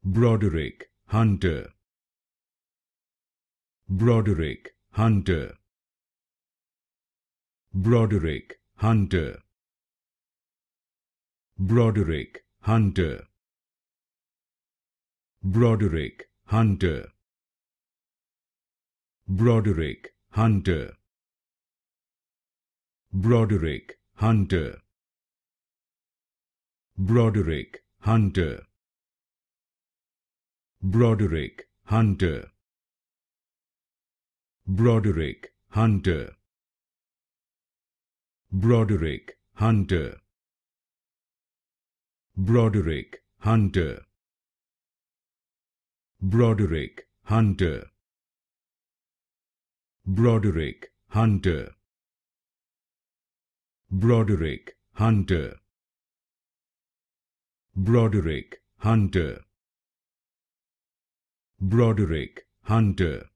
Broderick Hunter. Broderick Hunter. Broderick Hunter. Broderick Hunter. Broderick Hunter. Broderick Hunter. Broderick Hunter. Broderick Hunter. Broderick Hunter. Broderick Hunter. Broderick Hunter. Broderick Hunter. Broderick Hunter. Broderick Hunter. Broderick Hunter. Broderick Hunter. Broderick Hunter.